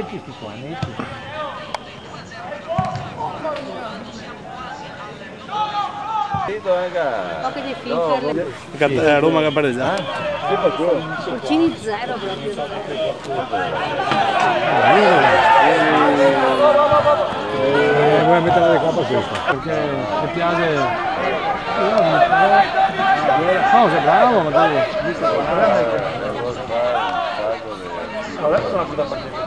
netti sti qua, netti. Poche difficili. Roma che pareggia. Porcini zero proprio. Vuoi mettere le coppa questa? Perché mi piace. No, sei bravo, ma tu. Adesso una puta partita.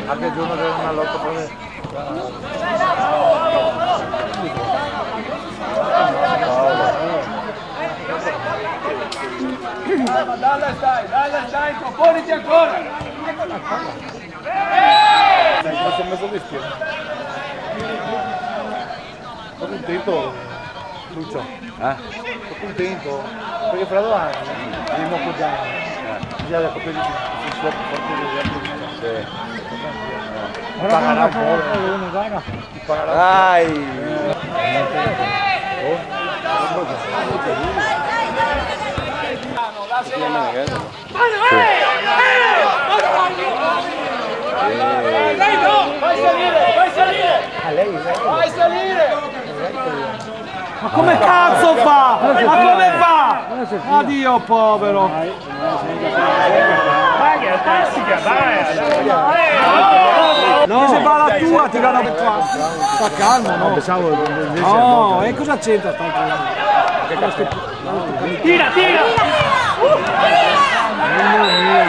Anche il giorno della lotta per me. Dai, proponiti ancora! Dai, cosa è messo rischio? Sono contento, Lucio. Sono contento, perché fra 2 anni abbiamo appoggiato. Già la coppia di pagherà un po'. Dai! Vai salire! Ma come cazzo fa? Ma come fa? Addio povero! No, se va la tua ti danno qua. Sta calmo, no? Pensavo no, e cosa c'entra sta Tira! Mamma mia!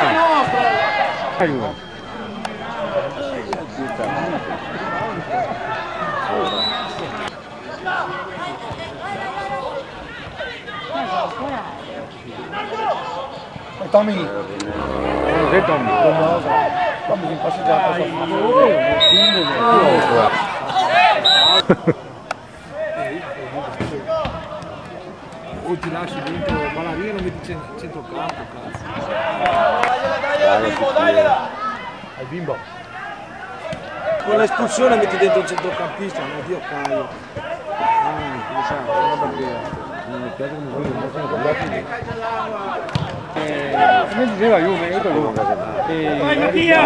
Aiuto! Tommy! Tommy si è passeggiato. O ti lasci dentro Ballarina e lo metti centrocampo, cazzo. Dai! Al bimbo. Con l'espulsione metti dentro il centrocampista, ma Dio Caio. Come sa, una bandiera. Non mi piace come come diceva Juve, io lo vai Mattia!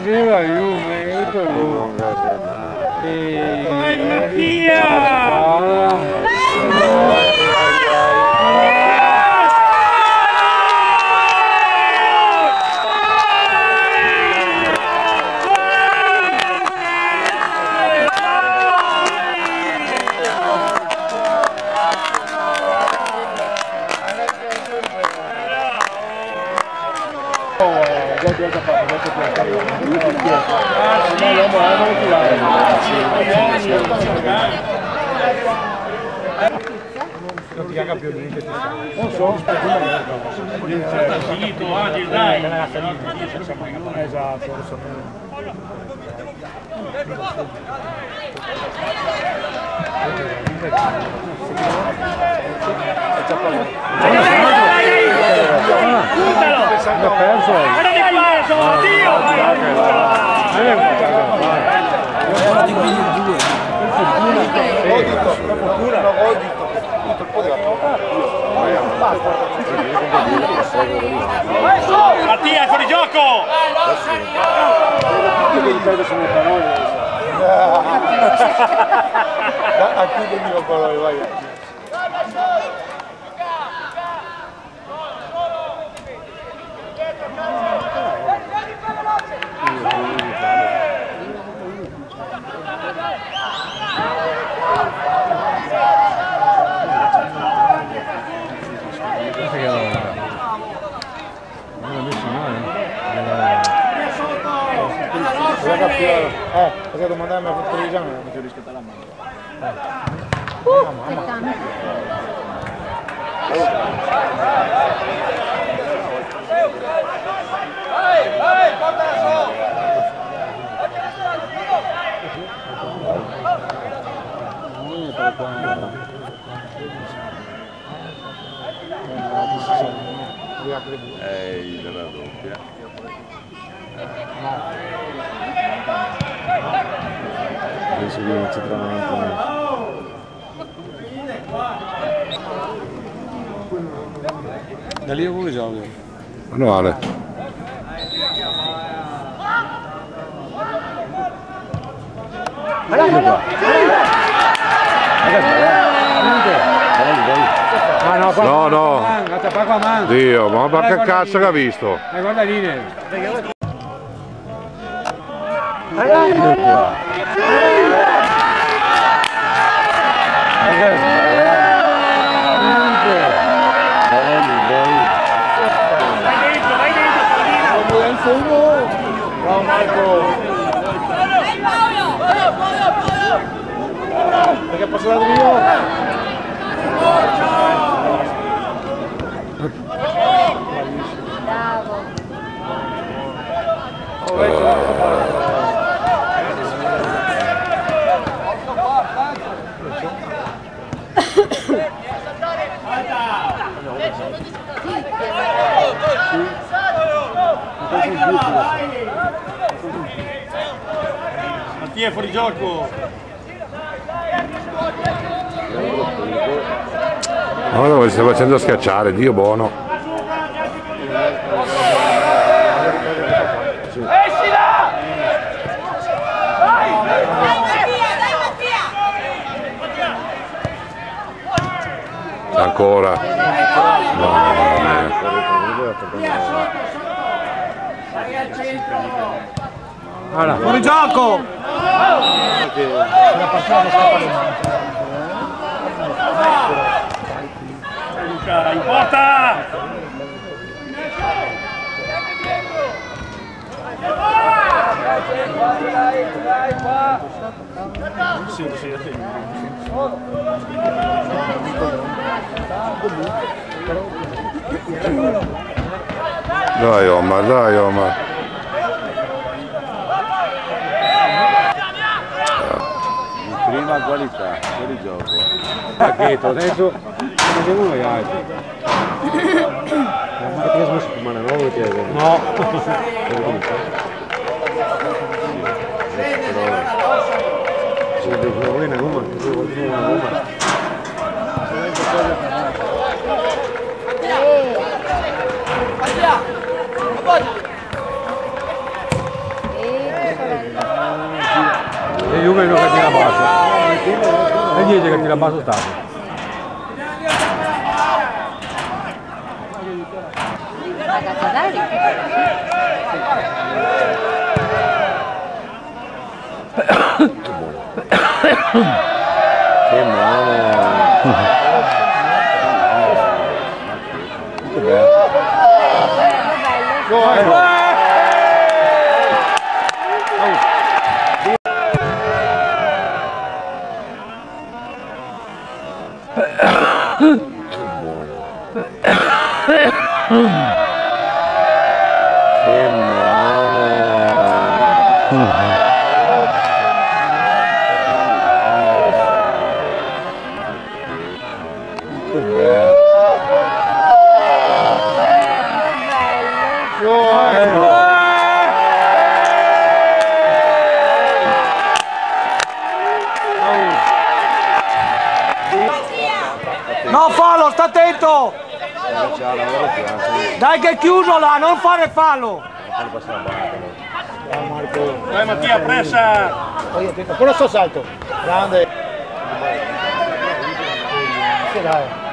Diceva Juve, io lo vai Mattia! Non ti caga più niente. Non so, esatto, lo so. L'ho perso. Mattia è fuori gioco! A chi ti dico parole, vai. Perché domandarmi a Forteligiano non ti rischio la mano. Vai, portala su! Ehi, della doppia. Penso che non centravanti. Da lì come gioca? Manuale. Ah no, No, no. qua manca. Dio, ma che cazzo che ha visto? Guarda lì. Bravo Marco! Perché posso dato io? Mattia è fuori gioco. Guarda come si sta facendo schiacciare, Dio buono. Ancora. Allora, fuori gioco! In porta! Dai Omar, dai Omar. Prima qualità, fuori gioco. Pacchetto, adesso non vediamo gli altri. Ma che ti ha smesso settimana nuova che è? No. Una gomma, una gomma. E Juve non che tira basso. E 10 che tira basso stato. Che male! No fallo, sta attento! Dai che è chiuso là, non fare fallo! Dai Mattia, pressa! Ancora sto salto! Grande! Sì, dai!